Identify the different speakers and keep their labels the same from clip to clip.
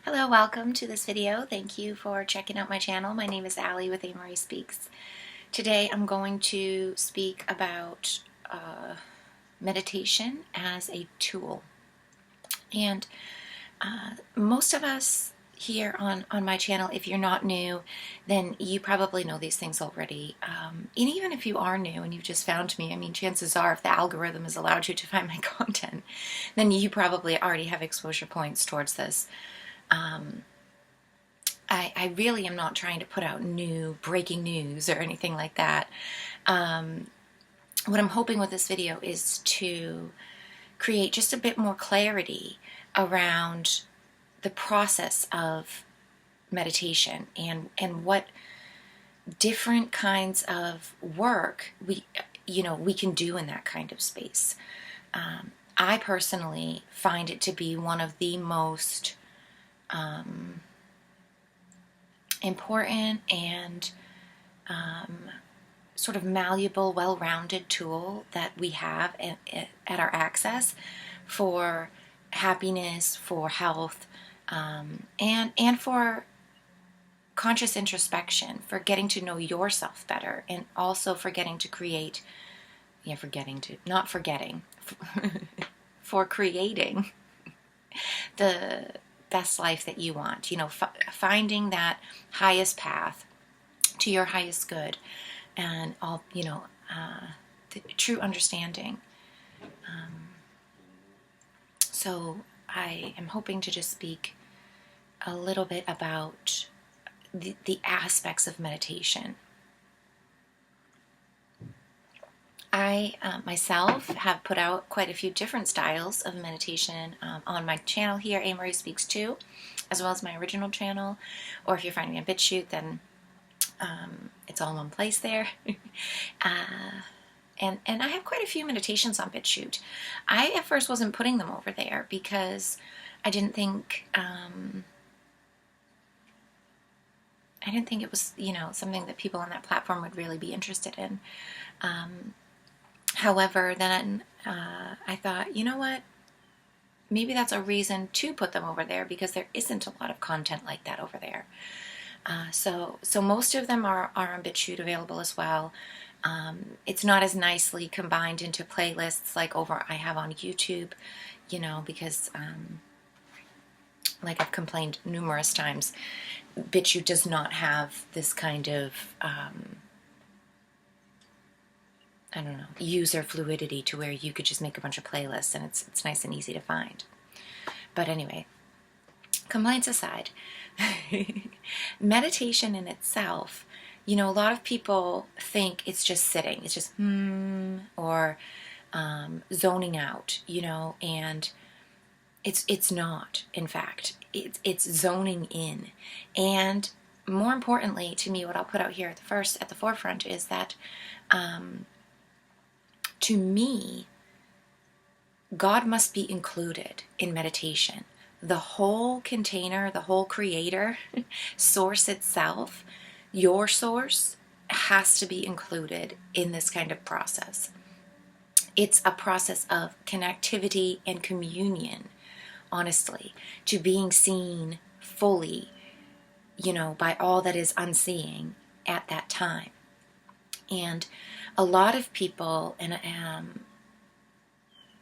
Speaker 1: Hello, welcome to this video. Thank you for checking out my channel. My name is Allie with Amory Speaks. Today I'm going to speak about meditation as a tool. And most of us here on my channel, if you're not new, then you probably know these things already. And even if you are new and you've just found me, I mean, chances are if the algorithm has allowed you to find my content, then you probably already have exposure points towards this. I really am not trying to put out new breaking news or anything like that. What I'm hoping with this video is to create just a bit more clarity around the process of meditation and what different kinds of work we can do in that kind of space. I personally find it to be one of the most important and sort of malleable, well-rounded tool that we have at our access for happiness, for health, and for conscious introspection, for getting to know yourself better, and also for getting to create, not forgetting, for creating the best life that you want, finding that highest path to your highest good and all, the true understanding. So I am hoping to just speak a little bit about the aspects of meditation. I myself have put out quite a few different styles of meditation on my channel here, Amory Speaks 2, as well as my original channel. Or if you're finding me on BitChute, then it's all in one place there. And I have quite a few meditations on BitChute. I at first wasn't putting them over there because I didn't think it was something that people on that platform would really be interested in. However, then I thought, you know what? Maybe that's a reason to put them over there because there isn't a lot of content like that over there. So most of them are on BitChute available as well. It's not as nicely combined into playlists like I have on YouTube, because like I've complained numerous times, BitChute does not have this kind of user fluidity to where you could just make a bunch of playlists and it's nice and easy to find. But anyway, complaints aside, meditation in itself, a lot of people think it's just sitting, it's just or zoning out, and it's not. In fact, it's zoning in. And more importantly to me, what I'll put out here at the forefront is that to me, God must be included in meditation. The whole container, the whole creator, source itself, your source, has to be included in this kind of process. It's a process of connectivity and communion, honestly, to being seen fully, by all that is unseeing at that time. And a lot of people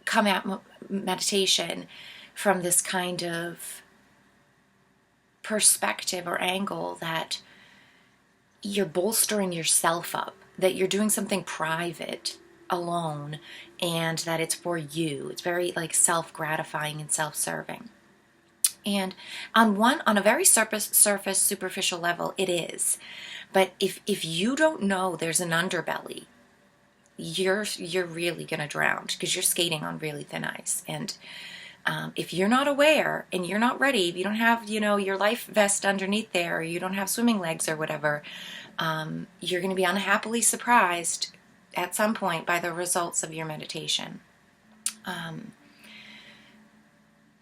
Speaker 1: come at meditation from this kind of perspective or angle that you're bolstering yourself up, that you're doing something private, alone, and that it's for you. It's very self-gratifying and self-serving. And on a very superficial level, it is. But if you don't know there's an underbelly, you're really gonna drown because you're skating on really thin ice. And if you're not aware and you're not ready, if you don't have your life vest underneath there, or you don't have swimming legs or whatever, you're going to be unhappily surprised at some point by the results of your meditation,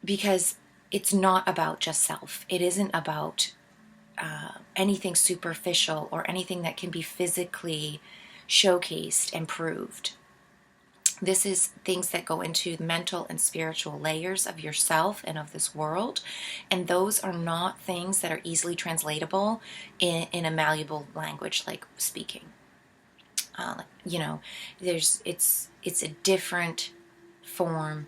Speaker 1: because it's not about just self. It isn't about anything superficial or anything that can be physically showcased and proved. This is things that go into the mental and spiritual layers of yourself and of this world. And those are not things that are easily translatable in a malleable language like speaking. You know, it's a different form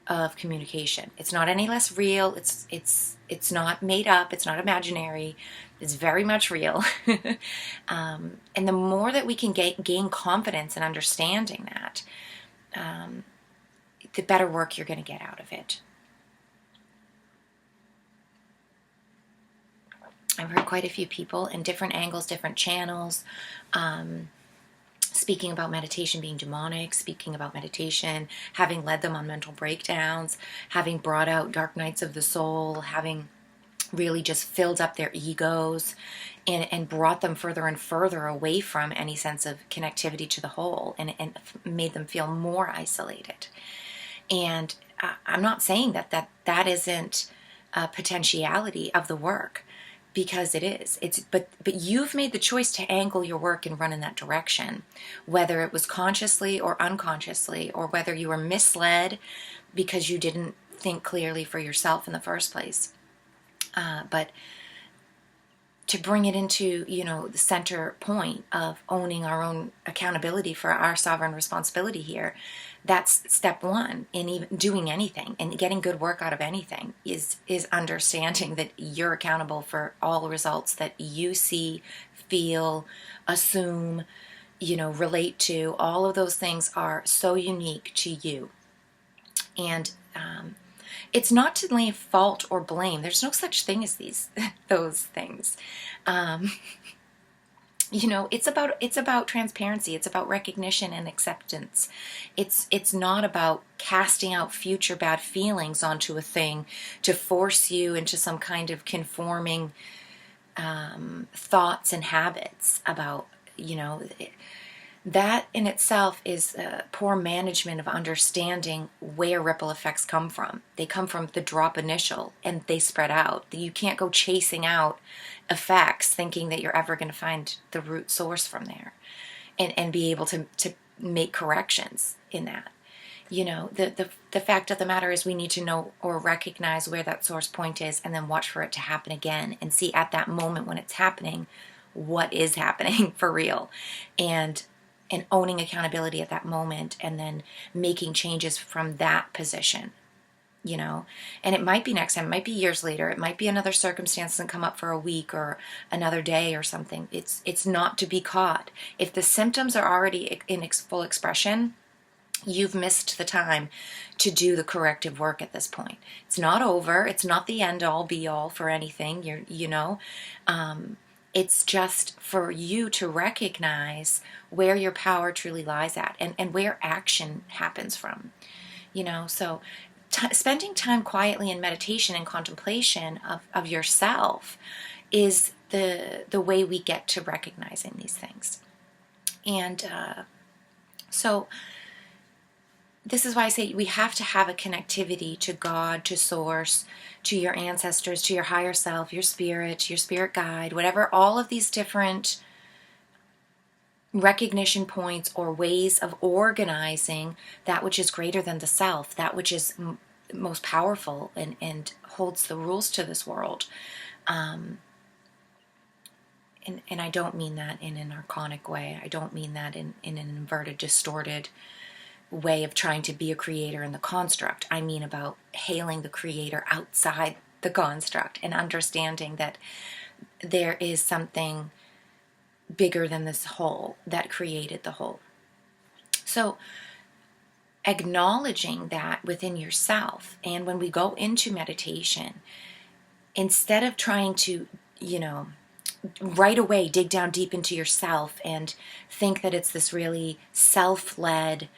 Speaker 1: of communication. It's not any less real. It's not made up. It's not imaginary. It's very much real. And the more that we can gain confidence in understanding that, the better work you're going to get out of it. I've heard quite a few people in different angles, different channels, speaking about meditation being demonic, speaking about meditation, having led them on mental breakdowns, having brought out dark nights of the soul, having really just filled up their egos and brought them further and further away from any sense of connectivity to the whole, and made them feel more isolated. And I'm not saying that isn't a potentiality of the work, because it is. But you've made the choice to angle your work and run in that direction, whether it was consciously or unconsciously, or whether you were misled because you didn't think clearly for yourself in the first place. But to bring it into, the center point of owning our own accountability for our sovereign responsibility here, that's step one in even doing anything and getting good work out of anything, is understanding that you're accountable for all results that you see, feel, assume, relate to. All of those things are so unique to you. And it's not to lay fault or blame. There's no such thing as those things. It's about transparency. It's about recognition and acceptance. It's not about casting out future bad feelings onto a thing to force you into some kind of conforming thoughts and habits about, that in itself is poor management of understanding where ripple effects come from. They come from the drop initial, and they spread out. You can't go chasing out effects thinking that you're ever going to find the root source from there and be able to make corrections in that. The fact of the matter is we need to know or recognize where that source point is, and then watch for it to happen again, and see at that moment when it's happening what is happening for real, and owning accountability at that moment, and then making changes from that position, and it might be next time, it might be years later, it might be another circumstance doesn't come up for a week or another day or something. It's not to be caught. If the symptoms are already in full expression, you've missed the time to do the corrective work at this point. It's not over. It's not the end all be all for anything. It's just for you to recognize where your power truly lies at, and where action happens from. So spending time quietly in meditation and contemplation of yourself is the way we get to recognizing these things. And so this is why I say we have to have a connectivity to God, to Source, to your ancestors, to your higher self, your spirit guide, whatever, all of these different recognition points or ways of organizing that which is greater than the self, that which is most powerful and holds the rules to this world. And I don't mean that in an archonic way. I don't mean that in an inverted, distorted way of trying to be a creator in the construct. I mean about hailing the creator outside the construct and understanding that there is something bigger than this whole that created the whole. So acknowledging that within yourself, and when we go into meditation, instead of trying to, right away dig down deep into yourself and think that it's this really self-led,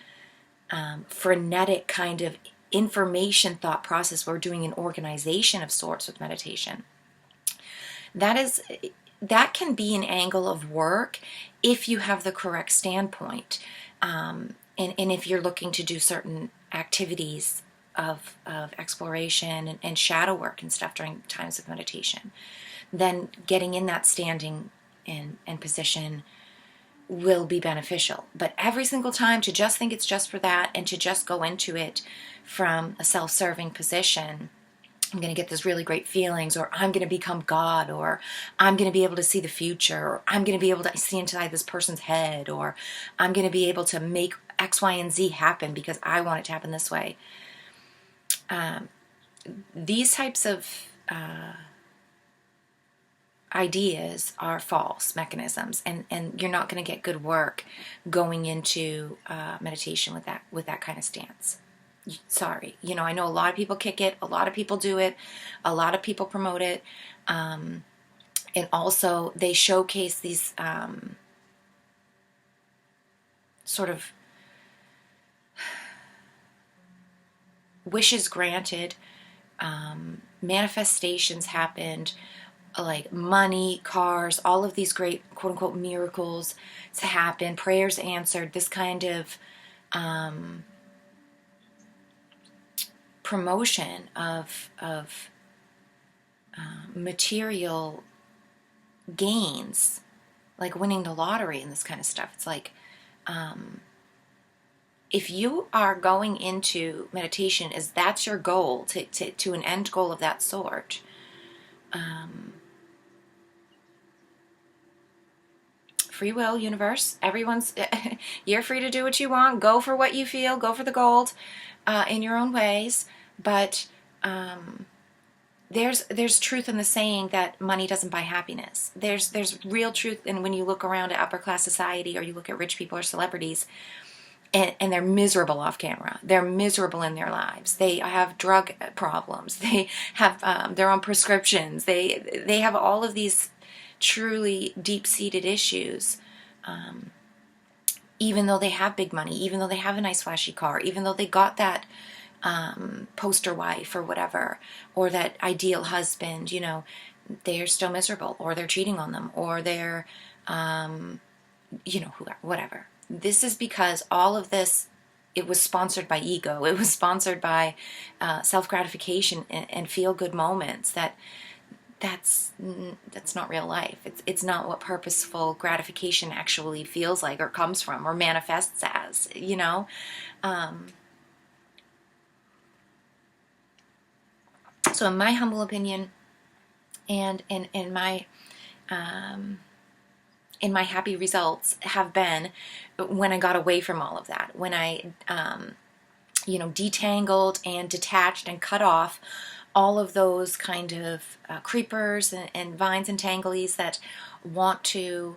Speaker 1: frenetic kind of information thought process, we're doing an organization of sorts with meditation. That can be an angle of work if you have the correct standpoint, and if you're looking to do certain activities of exploration and shadow work and stuff during times of meditation, then getting in that standing and position will be beneficial. But every single time to just think it's just for that and to just go into it from a self-serving position, I'm going to get this really great feelings, or I'm going to become God, or I'm going to be able to see the future, or I'm going to be able to see inside this person's head, or I'm going to be able to make X, Y, and Z happen because I want it to happen this way. These types of ideas are false mechanisms, and you're not going to get good work going into meditation with that kind of stance. Sorry, I know a lot of people kick it, a lot of people do it, a lot of people promote it, and also they showcase these sort of wishes granted, manifestations happened, like money, cars, all of these great quote-unquote miracles to happen, prayers answered, this kind of promotion of material gains, like winning the lottery and this kind of stuff. It's like, if you are going into meditation as that's your goal, to an end goal of that sort, free will, universe, you're free to do what you want, go for what you feel, go for the gold in your own ways, but there's truth in the saying that money doesn't buy happiness. There's real truth in when you look around at upper class society, or you look at rich people or celebrities, and they're miserable off camera. They're miserable in their lives. They have drug problems. They have their own prescriptions. They have all of these truly deep-seated issues, even though they have big money, even though they have a nice flashy car, even though they got that poster wife or whatever, or that ideal husband, they're still miserable, or they're cheating on them, or they're whatever. This is because all of this, it was sponsored by ego. It was sponsored by self-gratification and feel-good moments. That's not real life. It's not what purposeful gratification actually feels like, or comes from, or manifests as. So in my humble opinion, and in my happy results have been when I got away from all of that, when I detangled and detached and cut off all of those kind of creepers and vines and tanglies that want to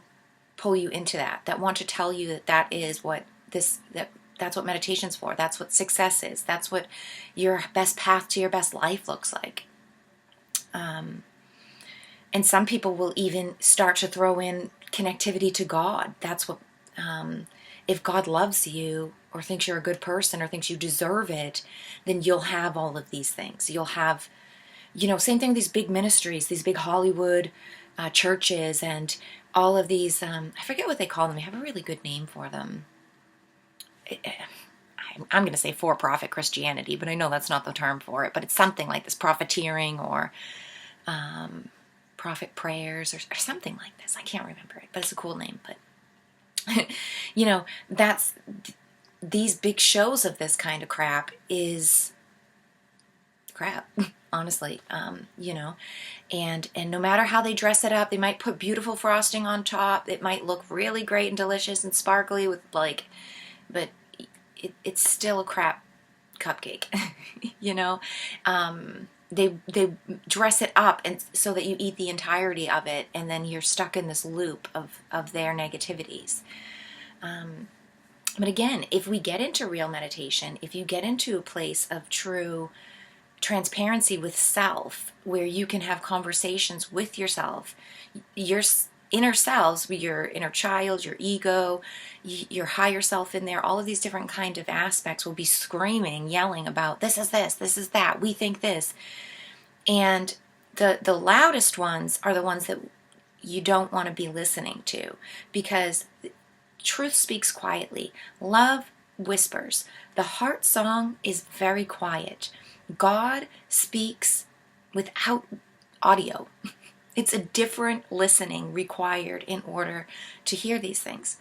Speaker 1: pull you into that want to tell you that is what that's what meditation's for, that's what success is, that's what your best path to your best life looks like. And some people will even start to throw in connectivity to God. That's what, if God loves you, or thinks you're a good person, or thinks you deserve it, then you'll have all of these things. You'll have, same thing with these big ministries, these big Hollywood churches, and all of these, I forget what they call them. They have a really good name for them. I'm going to say for-profit Christianity, but I know that's not the term for it, but it's something like this, profiteering, or prophet prayers, or something like this. I can't remember it, but it's a cool name. But that's these big shows of this kind of crap is crap, honestly. And no matter how they dress it up, they might put beautiful frosting on top. It might look really great and delicious and sparkly with but it's still a crap cupcake. They dress it up and so that you eat the entirety of it, and then you're stuck in this loop of their negativities. But again, if we get into real meditation, if you get into a place of true transparency with self, where you can have conversations with yourself, your inner selves, your inner child, your ego, your higher self in there, all of these different kind of aspects will be screaming, yelling about this is that, we think this. And the loudest ones are the ones that you don't want to be listening to, because truth speaks quietly. Love whispers. The heart song is very quiet. God speaks without audio. It's a different listening required in order to hear these things.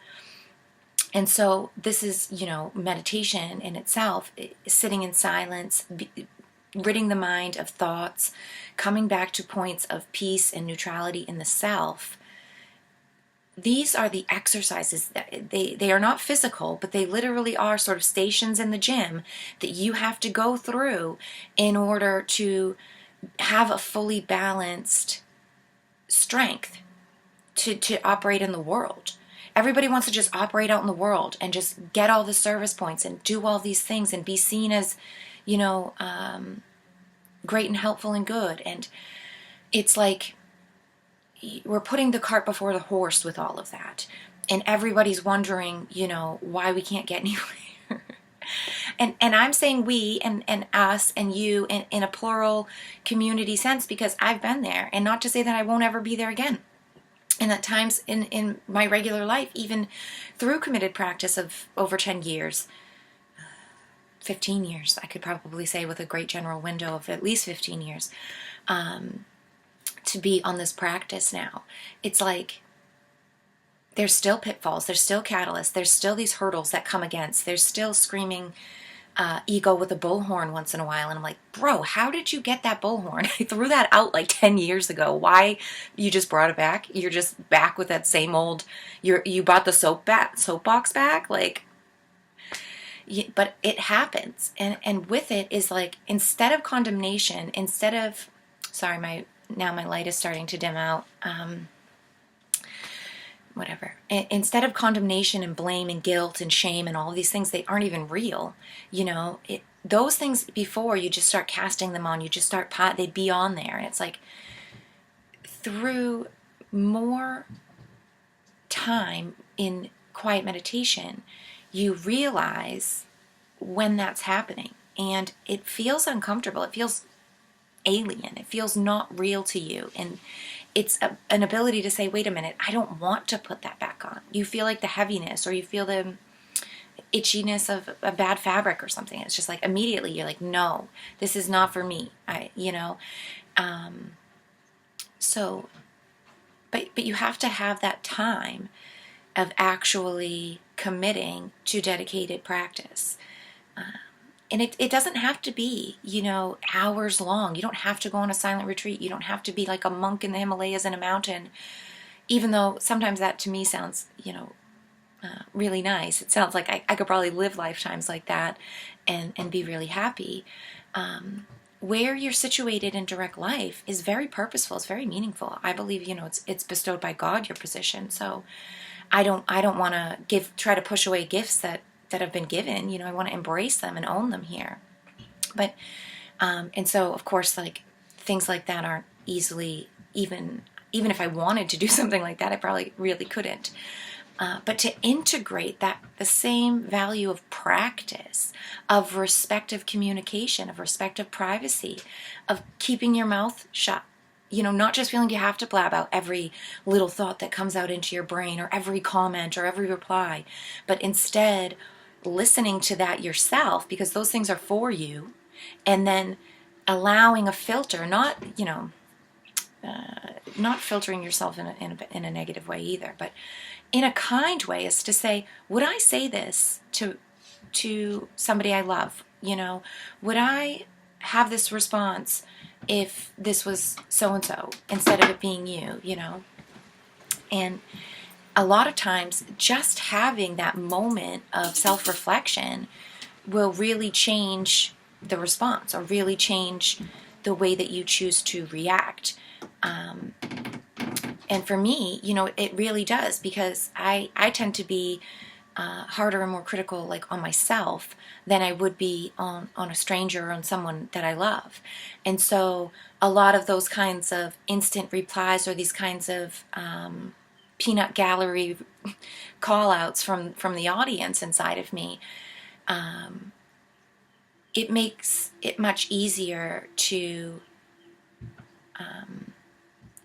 Speaker 1: And so this is, meditation in itself, sitting in silence, ridding the mind of thoughts, coming back to points of peace and neutrality in the self. These are the exercises that they are not physical, but they literally are sort of stations in the gym that you have to go through in order to have a fully balanced strength to operate in the world. Everybody wants to just operate out in the world and just get all the service points and do all these things and be seen as, great and helpful and good. And it's like we're putting the cart before the horse with all of that. And everybody's wondering, why we can't get anywhere. And I'm saying we and us and you in a plural community sense, because I've been there, and not to say that I won't ever be there again. And at times in my regular life, even through committed practice of over 10 years, 15 years, I could probably say with a great general window of at least 15 years, to be on this practice now. It's like there's still pitfalls, there's still catalysts, there's still these hurdles that come against, there's still screaming ego with a bullhorn once in a while. And I'm like, bro, how did you get that bullhorn? I threw that out like 10 years ago. Why? You just brought it back? You're just back with that same old, you brought the soapbox back? Like, but it happens. And with it is like, instead of condemnation, sorry, my light is starting to dim out. Whatever. Instead of condemnation and blame and guilt and shame and all these things, they aren't even real. Those things before you just start casting them on, you just start, they'd be on there. And it's like, through more time in quiet meditation, you realize when that's happening. And it feels uncomfortable. It feels alien. It feels not real to you. And it's an ability to say, wait a minute, I don't want to put that back on. You feel like the heaviness, or you feel the itchiness of a bad fabric or something. It's just like immediately you're like, no, this is not for me. But you have to have that time of actually committing to dedicated practice. And it doesn't have to be, hours long. You don't have to go on a silent retreat. You don't have to be like a monk in the Himalayas in a mountain, even though sometimes that to me sounds, really nice. It sounds like I could probably live lifetimes like that and be really happy. Where you're situated in direct life is very purposeful. It's very meaningful. I believe, it's bestowed by God, your position. So I don't want to try to push away gifts that have been given. I want to embrace them and own them here. But and so of course, like, things like that aren't easily, even if I wanted to do something like that, I probably really couldn't. But to integrate the same value of practice, of respective communication, of respective privacy, of keeping your mouth shut, not just feeling you have to blab out every little thought that comes out into your brain, or every comment or every reply, but instead listening to that yourself, because those things are for you, and then allowing a filter, not filtering yourself in a negative way either, but in a kind way, is to say, would I say this to somebody I love? Would I have this response if this was so-and-so instead of it being you? And a lot of times, just having that moment of self-reflection will really change the response, or really change the way that you choose to react. And for me, it really does, because I tend to be harder and more critical, like, on myself than I would be on a stranger or on someone that I love. And so a lot of those kinds of instant replies, or these kinds of peanut gallery call outs from the audience inside of me, it makes it much easier to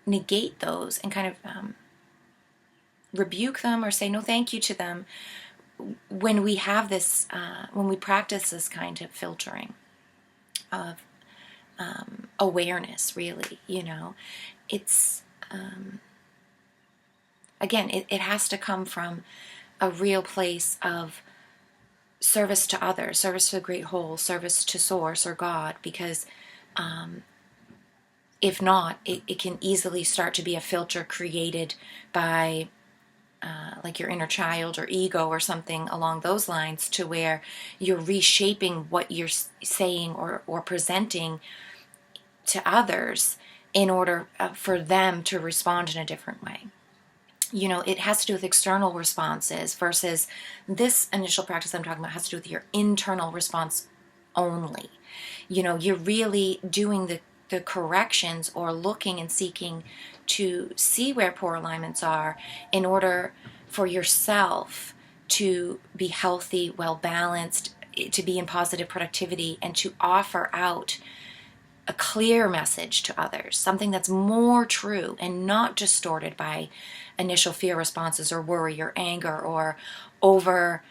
Speaker 1: negate those and kind of rebuke them or say no thank you to them when we have this, when we practice this kind of filtering of awareness, really. It's again, it has to come from a real place of service to others, service to the great whole, service to source or God, because if not, it can easily start to be a filter created by like your inner child or ego or something along those lines, to where you're reshaping what you're saying or presenting to others in order for them to respond in a different way. You know, it has to do with external responses versus this initial practice I'm talking about has to do with your internal response only. You know, you're really doing the corrections or looking and seeking to see where poor alignments are in order for yourself to be healthy, well balanced, to be in positive productivity, and to offer out a clear message to others, something that's more true and not distorted by initial fear responses or worry or anger or over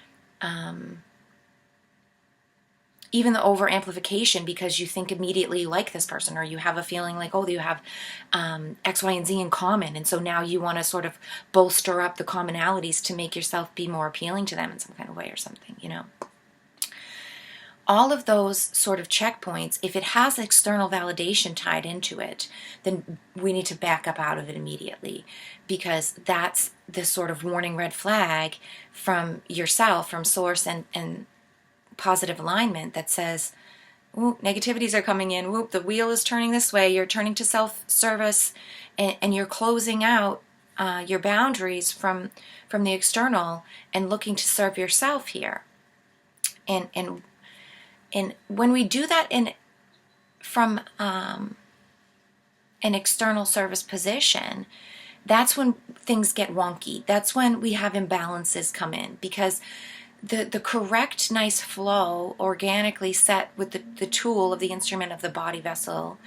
Speaker 1: even the over amplification because you think immediately you like this person, or you have a feeling like, oh, you have X, Y, and Z in common, and so now you want to sort of bolster up the commonalities to make yourself be more appealing to them in some kind of way or something, you know. All of those sort of checkpoints, if it has external validation tied into it, then we need to back up out of it immediately, because that's this sort of warning red flag from yourself, from source and positive alignment that says, ooh, negativities are coming in, whoop, the wheel is turning this way, you're turning to self-service, and you're closing out your boundaries from the external and looking to serve yourself here. And when we do that from an external service position, that's when things get wonky. That's when we have imbalances come in, because the correct, nice flow, organically set with the tool of the instrument of the body vessel,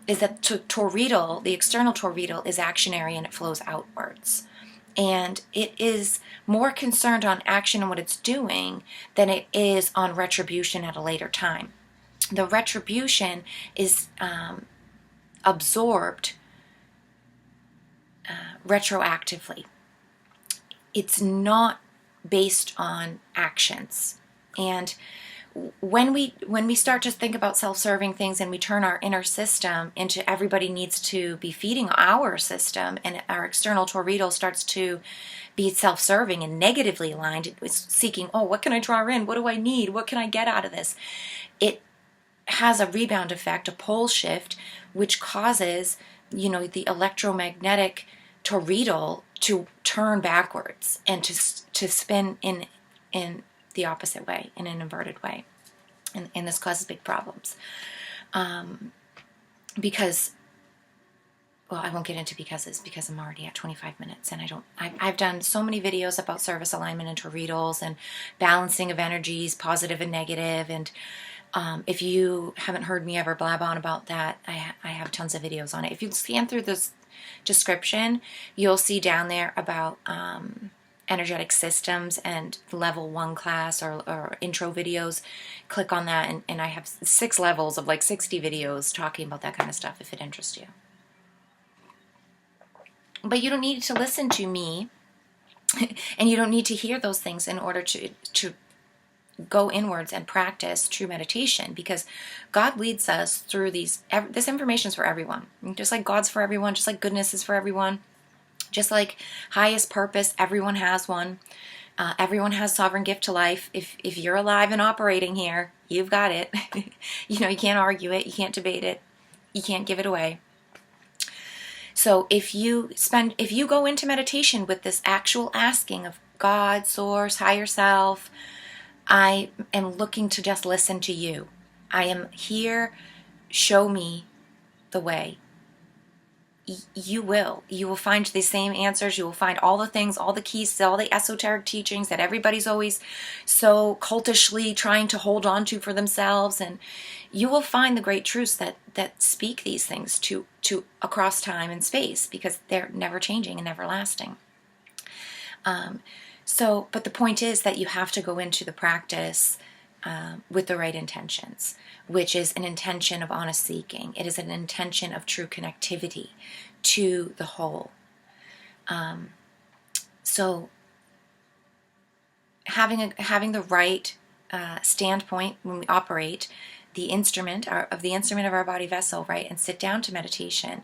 Speaker 1: is that torriedal, the external torriedal, is actionary and it flows outwards. And it is more concerned on action and what it's doing than it is on retribution at a later time. The retribution is absorbed retroactively. It's not based on actions. And when we start to think about self-serving things and we turn our inner system into everybody needs to be feeding our system, and our external torriedal starts to be self-serving and negatively aligned, it's seeking, oh, what can I draw in? What do I need? What can I get out of this? It has a rebound effect, a pole shift, which causes, you know, the electromagnetic torriedal to turn backwards and to spin in the opposite way, in an inverted way, and this causes big problems because, well, I won't get into becauses because I'm already at 25 minutes, and I've done so many videos about service alignment and torriedals and balancing of energies, positive and negative, and if you haven't heard me ever blab on about that, I have tons of videos on it. If you scan through this description, you'll see down there about energetic systems and level 1 class or intro videos. Click on that, and I have 6 levels of like 60 videos talking about that kind of stuff if it interests you. But you don't need to listen to me and you don't need to hear those things in order to go inwards and practice true meditation, because God leads us through this information is for everyone. Just like God's for everyone, just like goodness is for everyone, just like highest purpose, everyone has one. Everyone has sovereign gift to life. If you're alive and operating here, you've got it. You know, you can't argue it, you can't debate it, you can't give it away. So if you go into meditation with this actual asking of God, source, higher self, I am looking to just listen to you. I am here, show me the way. You will find the same answers. You will find all the things, all the keys, all the esoteric teachings that everybody's always so cultishly trying to hold on to for themselves. And you will find the great truths that speak these things to across time and space, because they're never changing and never lasting. But the point is that you have to go into the practice with the right intentions, which is an intention of honest seeking. It is an intention of true connectivity to the whole. So having the right standpoint when we operate the instrument of our body vessel, right, and sit down to meditation,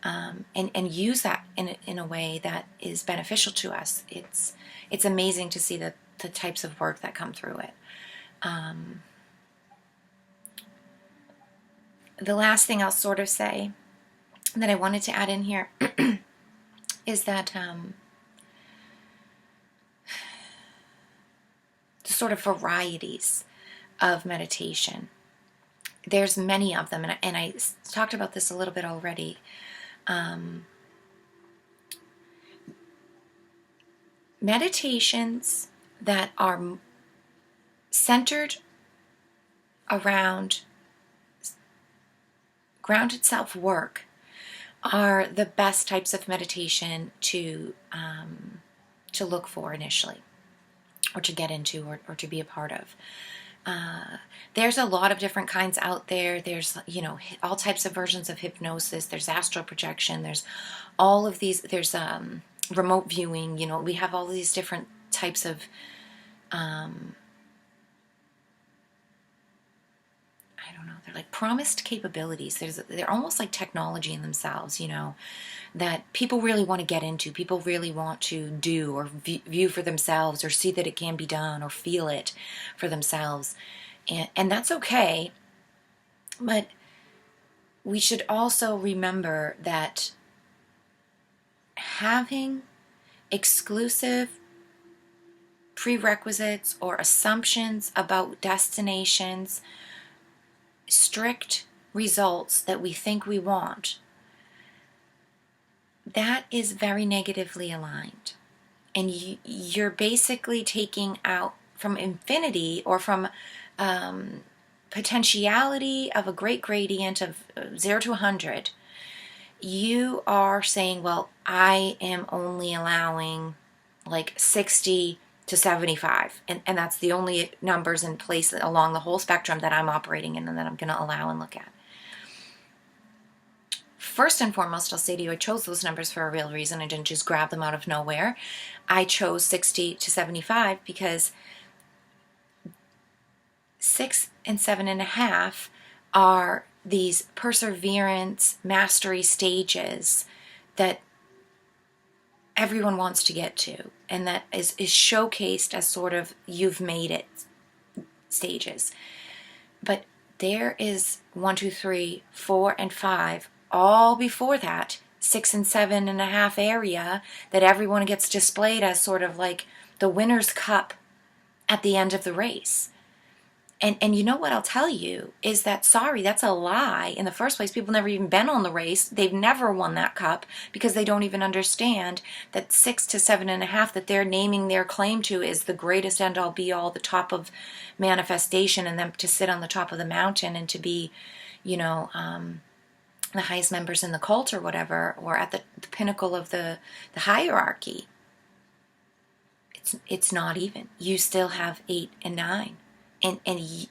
Speaker 1: and use that in a way that is beneficial to us. It's amazing to see the types of work that come through it. The last thing I'll sort of say that I wanted to add in here is that the sort of varieties of meditation. There's many of them, and I talked about this a little bit already. Meditations that are centered around grounded self-work are the best types of meditation to look for initially, or to get into, or to be a part of. There's a lot of different kinds out there. There's, all types of versions of hypnosis. There's astral projection. There's all of these. There's remote viewing. We have all these different types of I don't know, they're like promised capabilities. They're almost like technology in themselves, that people really want to get into, people really want to do or view for themselves, or see that it can be done, or feel it for themselves. And that's okay. But we should also remember that having exclusive prerequisites or assumptions about destinations, strict results that we think we want, that is very negatively aligned. And you're basically taking out from infinity, or from potentiality of a great gradient of 0 to 100, you are saying, well, I am only allowing like 60 to 75, and that's the only numbers in place along the whole spectrum that I'm operating in, and that I'm going to allow and look at. First and foremost, I'll say to you, I chose those numbers for a real reason. I didn't just grab them out of nowhere. I chose 60 to 75 because 6 and 7.5 are these perseverance, mastery stages that everyone wants to get to, and that is showcased as sort of you've made it stages. But there is 1, 2, 3, 4, and 5 all before that, 6 and 7.5 area, that everyone gets displayed as sort of like the winner's cup at the end of the race. And you know what I'll tell you is that, sorry, that's a lie. In the first place, people never even been on the race. They've never won that cup, because they don't even understand that 6 to 7.5 that they're naming their claim to is the greatest end all be all, the top of manifestation, and them to sit on the top of the mountain and to be, the highest members in the cult or whatever, or at the pinnacle of the hierarchy. It's not even. You still have 8 and 9. And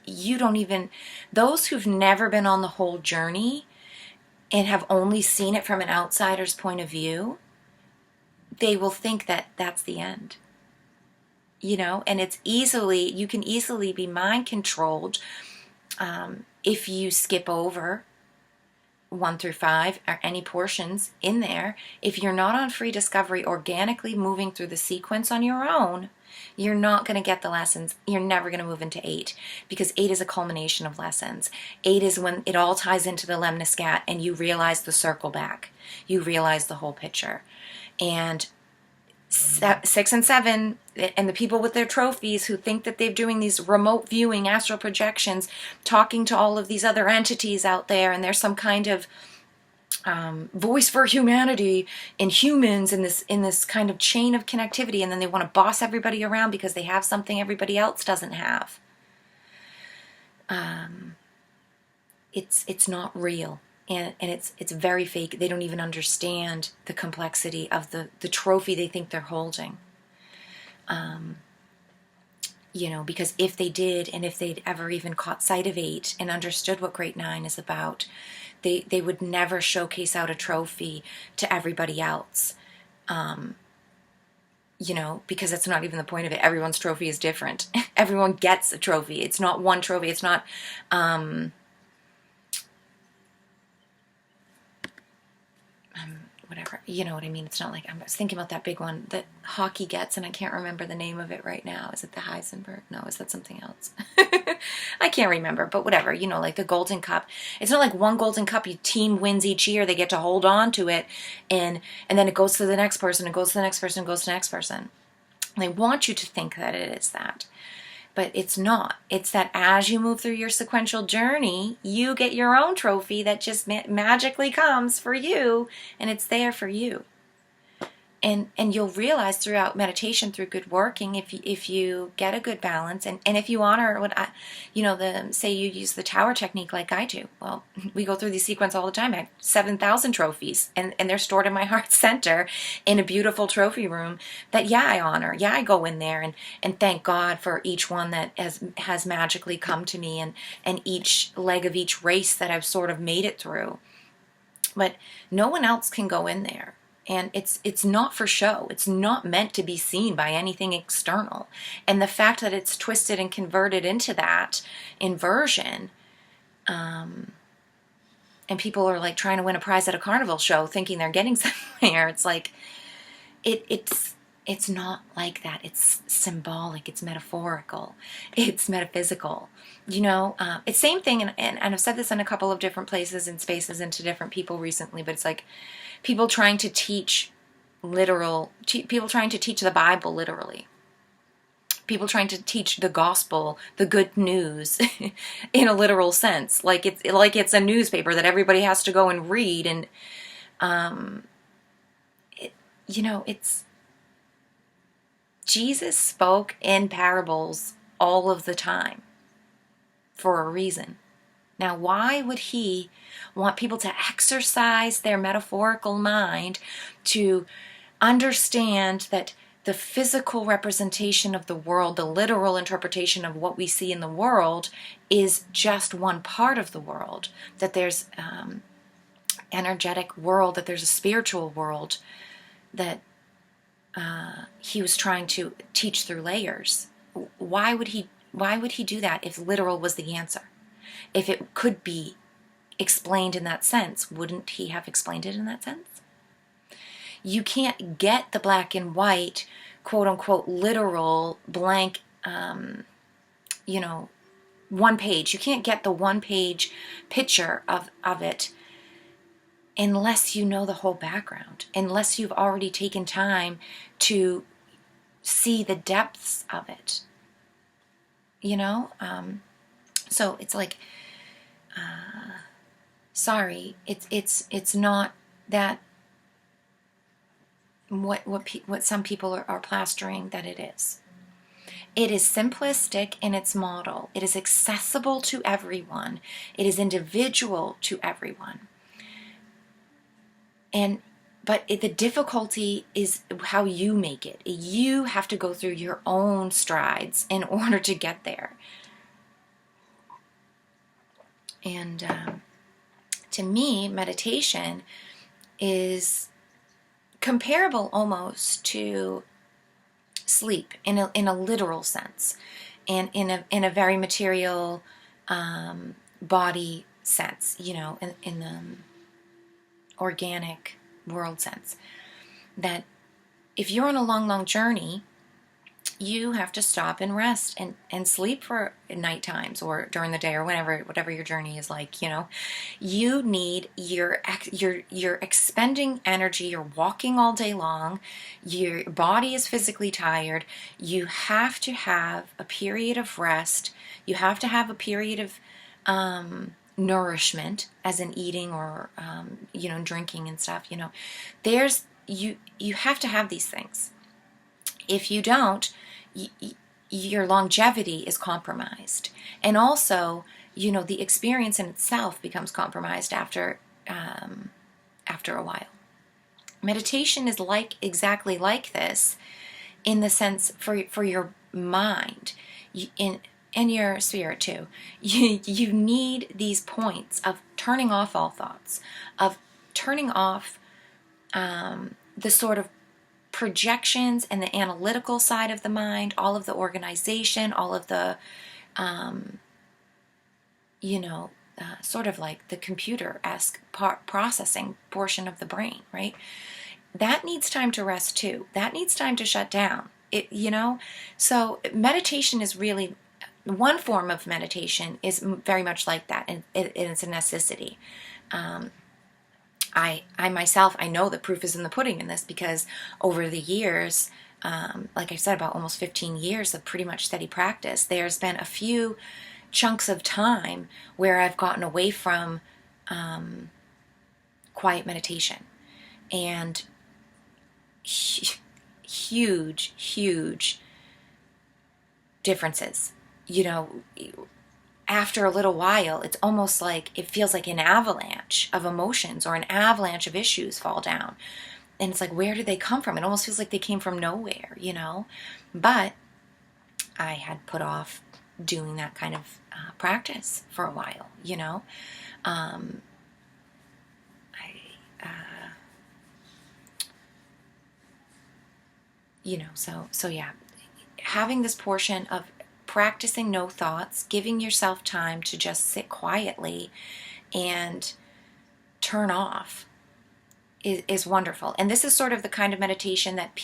Speaker 1: you don't even, those who've never been on the whole journey and have only seen it from an outsider's point of view, they will think that that's the end. And you can easily be mind controlled if you skip over 1 through 5 or any portions in there. If you're not on free discovery, organically moving through the sequence on your own, you're not going to get the lessons. You're never going to move into 8, because 8 is a culmination of lessons. 8 is when it all ties into the lemniscat and you realize the circle back. You realize the whole picture. And 6 and 7, and the people with their trophies who think that they're doing these remote viewing astral projections, talking to all of these other entities out there, and there's some kind of voice for humanity and humans in this kind of chain of connectivity, and then they want to boss everybody around because they have something everybody else doesn't have. It's not real, and it's very fake. They don't even understand the complexity of the trophy they think they're holding. because if they did, and if they'd ever even caught sight of 8 and understood what Great 9 is about, they would never showcase out a trophy to everybody else. Because that's not even the point of it. Everyone's trophy is different. Everyone gets a trophy. It's not one trophy. It's not, whatever, you know what I mean? It's not like, I was thinking about that big one that hockey gets, and I can't remember the name of it right now. Is it the Heisenberg? No, is that something else? I can't remember, but whatever, like the Golden Cup. It's not like one Golden Cup, your team wins each year, they get to hold on to it, and then it goes to the next person, it goes to the next person, it goes to the next person. They want you to think that it is that. But it's not. It's that as you move through your sequential journey, you get your own trophy that just magically comes for you, and it's there for you. And you'll realize throughout meditation, through good working, if you get a good balance, and if you honor what say you use the tower technique like I do. Well, we go through these sequence all the time. I have 7,000 trophies, and they're stored in my heart center in a beautiful trophy room that, I honor. I go in there and thank God for each one that has magically come to me, and each leg of each race that I've sort of made it through. But no one else can go in there. And it's not for show. It's not meant to be seen by anything external. And the fact that it's twisted and converted into that inversion, and people are like trying to win a prize at a carnival show thinking they're getting somewhere. It's like, it's not like that. It's symbolic. It's metaphorical. It's metaphysical. It's same thing. And I've said this in a couple of different places and spaces and to different people recently, but it's like, people trying to teach people trying to teach the Bible literally. People trying to teach the gospel, the good news, in a literal sense. Like it's a newspaper that everybody has to go and read. And, it's... Jesus spoke in parables all of the time for a reason. Now, why would he want people to exercise their metaphorical mind to understand that the physical representation of the world, the literal interpretation of what we see in the world, is just one part of the world? That there's energetic world, that there's a spiritual world that he was trying to teach through layers. Why would he do that if literal was the answer? If it could be explained in that sense, wouldn't he have explained it in that sense? You can't get the black and white, quote unquote, literal blank, one page. You can't get the one page picture of it unless you know the whole background, unless you've already taken time to see the depths of it. So it's like, sorry, it's not that what some people are plastering that it is. It is simplistic in its model. It is accessible to everyone. It is individual to everyone. But the difficulty is how you make it. You have to go through your own strides in order to get there. And to me, meditation is comparable almost to sleep in a literal sense, and in a very material body sense, in the organic world sense. That if you're on a long journey, you have to stop and rest and sleep for night times or during the day or whatever your journey is like. You need you're expending energy. You're walking all day long. Your body is physically tired. You have to have a period of rest. You have to have a period of nourishment, as in eating or drinking and stuff. There's you have to have these things. If you don't, your longevity is compromised, and also the experience in itself becomes compromised after a while. Meditation is exactly like this, in the sense for your mind. In your spirit too, you need these points of turning off all thoughts, of turning off the sort of projections and the analytical side of the mind, all of the organization, all of the, sort of like the computer-esque processing portion of the brain, right? That needs time to rest too. That needs time to shut down. So meditation is really, one form of meditation is very much like that, and it's a necessity. I myself, I know the proof is in the pudding in this, because over the years, like I said, about almost 15 years of pretty much steady practice, there's been a few chunks of time where I've gotten away from quiet meditation. And huge differences. After a little while, it's almost like it feels like an avalanche of emotions or an avalanche of issues fall down. And it's like, where did they come from? It almost feels like they came from nowhere, But I had put off doing that kind of practice for a while, So yeah, having this portion of practicing no thoughts, giving yourself time to just sit quietly and turn off is wonderful. And this is sort of the kind of meditation that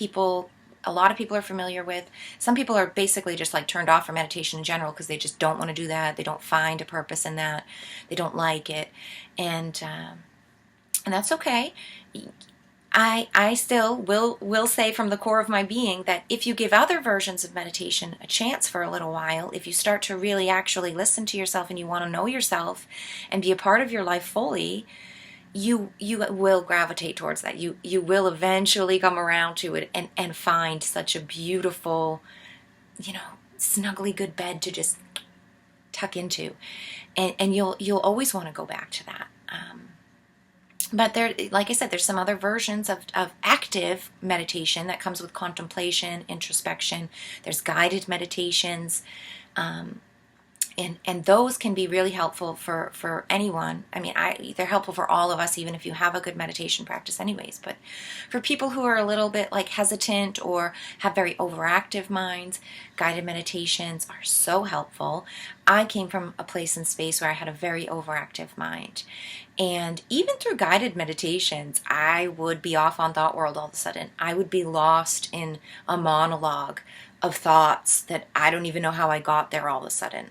Speaker 1: a lot of people are familiar with. Some people are basically just like turned off from meditation in general because they just don't want to do that. They don't find a purpose in that. They don't like it. And that's okay. I still will say from the core of my being that if you give other versions of meditation a chance for a little while, if you start to really actually listen to yourself and you want to know yourself and be a part of your life fully, you will gravitate towards that. You will eventually come around to it and find such a beautiful, snuggly good bed to just tuck into. And you'll always want to go back to that. But there, like I said, there's some other versions of active meditation that comes with contemplation, introspection. There's guided meditations. And those can be really helpful for anyone. I mean, they're helpful for all of us, even if you have a good meditation practice anyways. But for people who are a little bit like hesitant or have very overactive minds, guided meditations are so helpful. I came from a place and space where I had a very overactive mind. And even through guided meditations, I would be off on thought world all of a sudden. I would be lost in a monologue of thoughts that I don't even know how I got there all of a sudden.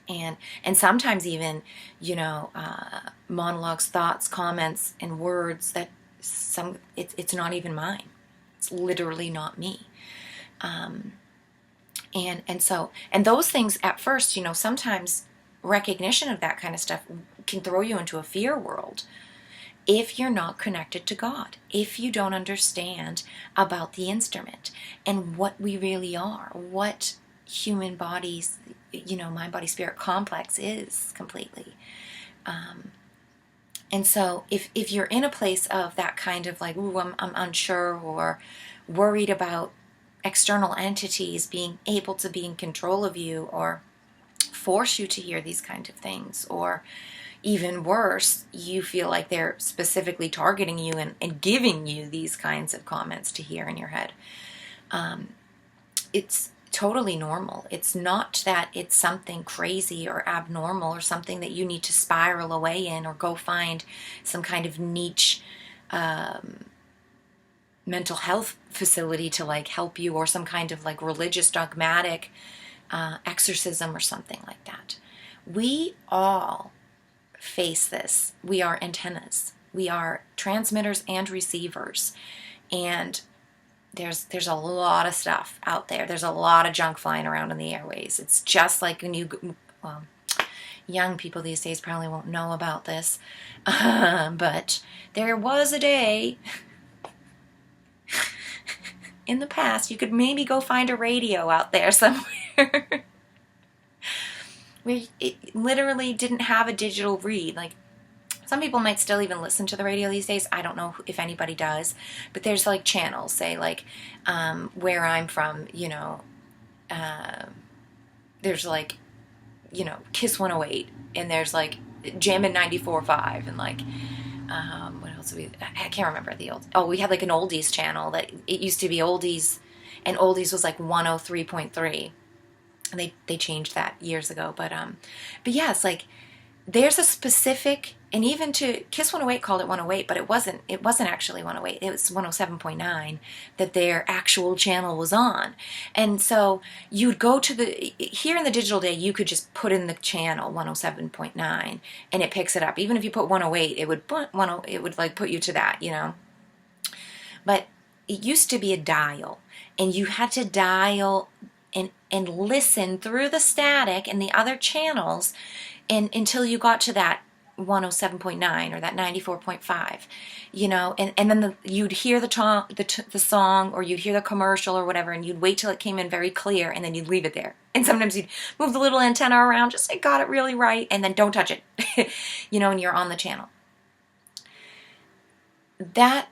Speaker 1: And sometimes even, monologues, thoughts, comments, and words that it's not even mine. It's literally not me. And those things at first, sometimes recognition of that kind of stuff can throw you into a fear world if you're not connected to God, if you don't understand about the instrument and what we really are, what human bodies, mind, body, spirit complex is completely. And so if you're in a place of that kind of like, ooh, I'm unsure or worried about external entities being able to be in control of you or force you to hear these kind of things, or even worse, you feel like they're specifically targeting you and giving you these kinds of comments to hear in your head, it's totally normal. It's not that it's something crazy or abnormal or something that you need to spiral away in or go find some kind of niche mental health facility to like help you, or some kind of like religious dogmatic exorcism or something like that. We all face this. We are antennas. We are transmitters and receivers. And there's a lot of stuff out there. There's a lot of junk flying around in the airways. It's just like when young people these days probably won't know about this. But there was a day in the past you could maybe go find a radio out there somewhere where it literally didn't have a digital read. Like, some people might still even listen to the radio these days. I don't know if anybody does, but there's like channels, say like where I'm from, there's like, Kiss 108, and there's like Jammin' 94.5, and like, what else? I can't remember the old. Oh, we had like an oldies channel that it used to be oldies, and oldies was like 103.3. And they changed that years ago, but yeah, it's like there's a specific, and even to Kiss 108 called it 108, but it wasn't actually 108. It was 107.9 that their actual channel was on. And so you'd go to here in the digital day, you could just put in the channel 107.9 and it picks it up. Even if you put 108, it would like put you to that. But it used to be a dial, and you had to dial and listen through the static and the other channels and until you got to that 107.9 or that 94.5, and then you'd hear the song, or you'd hear the commercial or whatever, and you'd wait till it came in very clear, and then you'd leave it there. And sometimes you'd move the little antenna around, just say, got it really right, and then don't touch it, and you're on the channel. That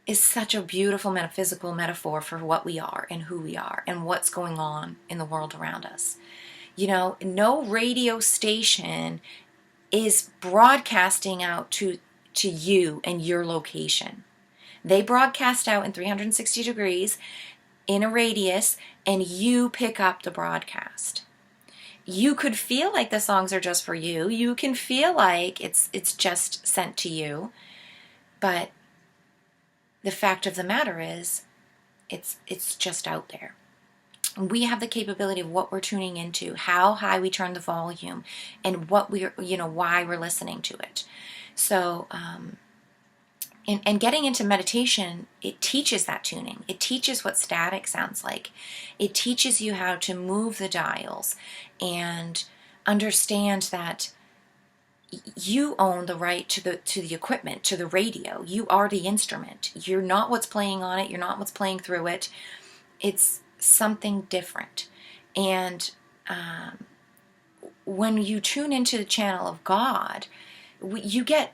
Speaker 1: is such a beautiful metaphysical metaphor for what we are and who we are and what's going on in the world around us. No radio station is broadcasting out to you and your location. They broadcast out in 360 degrees in a radius, and you pick up the broadcast. You could feel like the songs are just for you. You can feel like it's just sent to you, but the fact of the matter is, it's just out there. We have the capability of what we're tuning into, how high we turn the volume, and what why we're listening to it. So, and getting into meditation, it teaches that tuning. It teaches what static sounds like. It teaches you how to move the dials and understand that you own the right to the equipment, to the radio. You are the instrument. You're not what's playing on it. You're not what's playing through it. It's something different. And when you tune into the channel of God, you get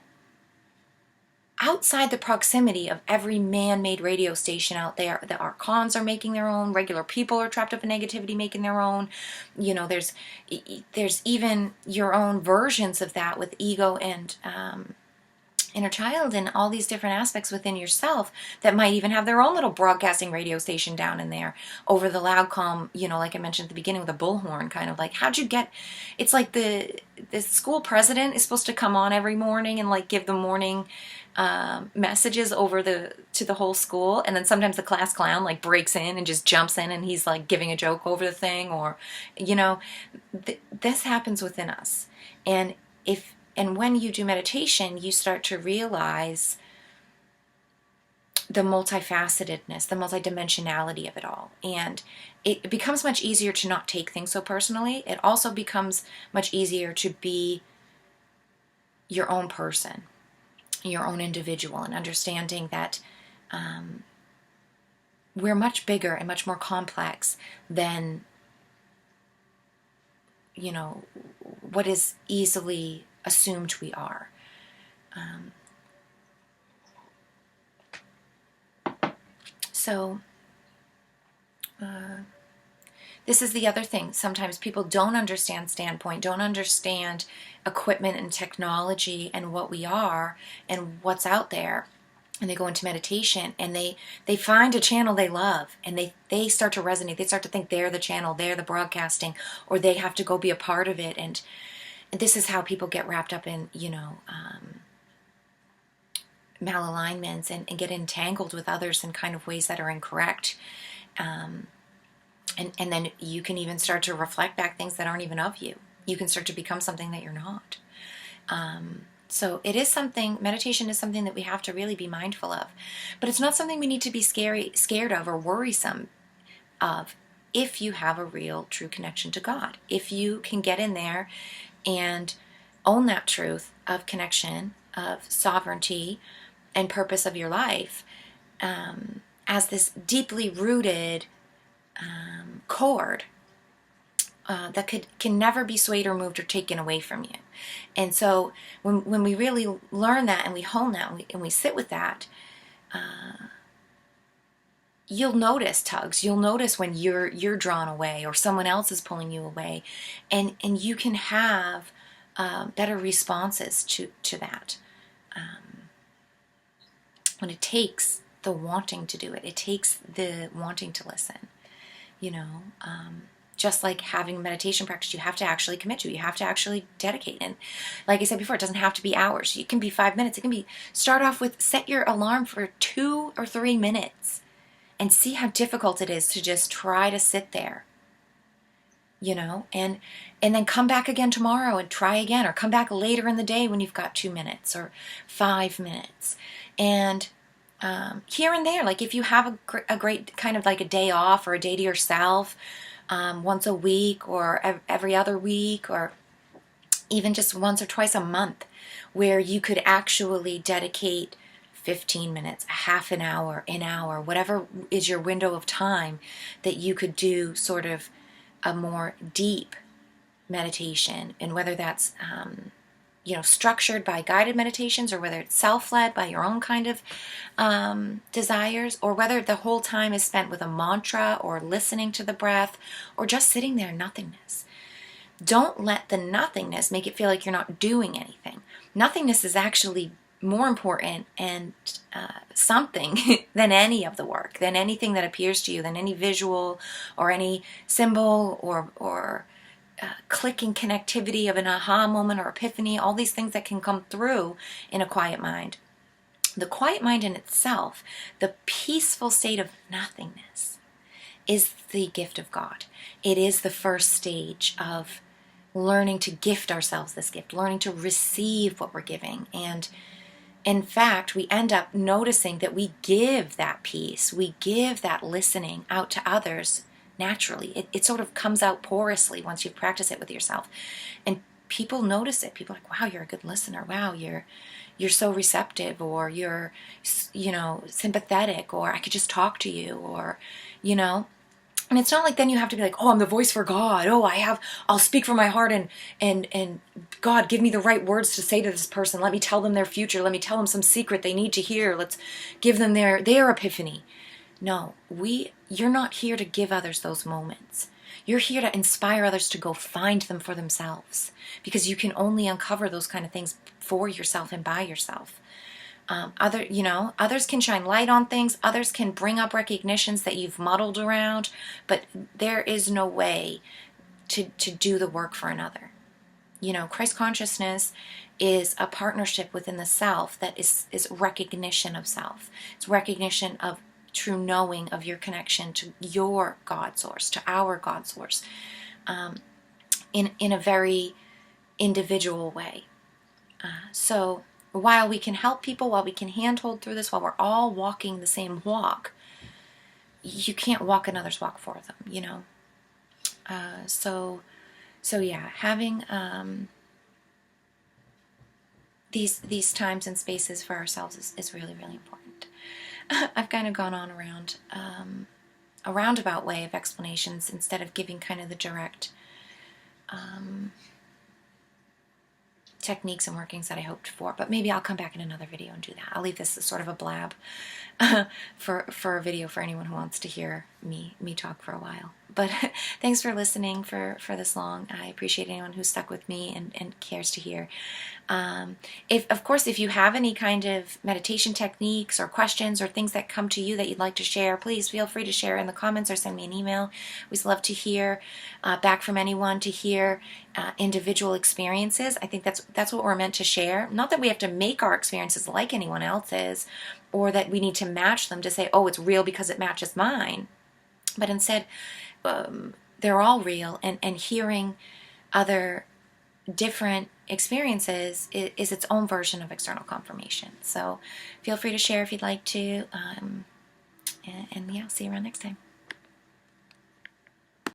Speaker 1: outside the proximity of every man-made radio station out there. The archons are making their own. Regular people are trapped up in negativity making their own. There's even your own versions of that with ego and inner child and all these different aspects within yourself that might even have their own little broadcasting radio station down in there over the loud calm, like I mentioned at the beginning with the bullhorn, kind of like, it's like the school president is supposed to come on every morning and like give the morning messages to the whole school, and then sometimes the class clown like breaks in and just jumps in and he's like giving a joke over the thing, or this happens within us. And when you do meditation, you start to realize the multifacetedness, the multidimensionality of it all. And it becomes much easier to not take things so personally. It also becomes much easier to be your own person, your own individual, and understanding that we're much bigger and much more complex than, what is easily assumed we are. So this is the other thing. Sometimes people don't understand standpoint, don't understand equipment and technology and what we are and what's out there. And they go into meditation and they find a channel they love, and they start to resonate. They start to think they're the channel, they're the broadcasting, or they have to go be a part of it. And this is how people get wrapped up in, malalignments and get entangled with others in kind of ways that are incorrect. And then you can even start to reflect back things that aren't even of you. You can start to become something that you're not. So it is something, meditation is something that we have to really be mindful of. But it's not something we need to be scared of or worrisome of if you have a real, true connection to God. If you can get in there and own that truth of connection, of sovereignty and purpose of your life as this deeply rooted cord that can never be swayed or moved or taken away from you. And so when we really learn that and we hone that and we sit with that, you'll notice tugs. You'll notice when you're drawn away or someone else is pulling you away, and you can have better responses to that. When it takes the wanting to do it, it takes the wanting to listen. You know, just like having meditation practice, you have to actually commit to it. You have to actually dedicate. And like I said before, it doesn't have to be hours. It can be 5 minutes. It can be, start off with, set your alarm for 2 or 3 minutes and see how difficult it is to just try to sit there, you know, and then come back again tomorrow and try again, or come back later in the day when you've got 2 minutes or 5 minutes. And here and there, like if you have a great kind of like a day off or a day to yourself, once a week or every other week, or even just once or twice a month, where you could actually dedicate 15 minutes, a half an hour, whatever is your window of time that you could do sort of a more deep meditation. And whether that's structured by guided meditations, or whether it's self-led by your own kind of desires, or whether the whole time is spent with a mantra or listening to the breath or just sitting there in nothingness. Don't let the nothingness make it feel like you're not doing anything. Nothingness is actually more important and something than any of the work, than anything that appears to you, than any visual or any symbol or clicking connectivity of an aha moment or epiphany, all these things that can come through in a quiet mind. The quiet mind in itself, the peaceful state of nothingness, is the gift of God. It is the first stage of learning to gift ourselves this gift, learning to receive what we're giving. And in fact, we end up noticing that we give that peace, we give that listening out to others naturally. It sort of comes out porously once you practice it with yourself. And people notice it. People are like, wow, you're a good listener. Wow, you're so receptive, or you're, sympathetic, or I could just talk to you, or, and it's not like then you have to be like, oh, I'm the voice for God. Oh, I'll speak from my heart, and God, give me the right words to say to this person. Let me tell them their future. Let me tell them some secret they need to hear. Let's give them their epiphany. No, you're not here to give others those moments. You're here to inspire others to go find them for themselves, because you can only uncover those kind of things for yourself and by yourself. Others can shine light on things. Others can bring up recognitions that you've muddled around, but there is no way to do the work for another. Christ consciousness is a partnership within the self that is recognition of self. It's recognition of true knowing of your connection to your God source, to our God source, in a very individual way. So while we can help people, while we can handhold through this, while we're all walking the same walk, you can't walk another's walk for them, So yeah, having these times and spaces for ourselves is really, really important. I've kind of gone on around a roundabout way of explanations instead of giving kind of the direct techniques and workings that I hoped for, but maybe I'll come back in another video and do that. I'll leave this as sort of a blab for a video for anyone who wants to hear me talk for a while. But thanks for listening for this long. I appreciate anyone who stuck with me and cares to hear. If you have any kind of meditation techniques or questions or things that come to you that you'd like to share, please feel free to share in the comments or send me an email. We'd love to hear back from anyone, to hear individual experiences. I think that's what we're meant to share. Not that we have to make our experiences like anyone else's, or that we need to match them to say, oh, it's real because it matches mine. But instead, they're all real, and hearing other different experiences is its own version of external confirmation. So feel free to share if you'd like to, and yeah, see you around next time.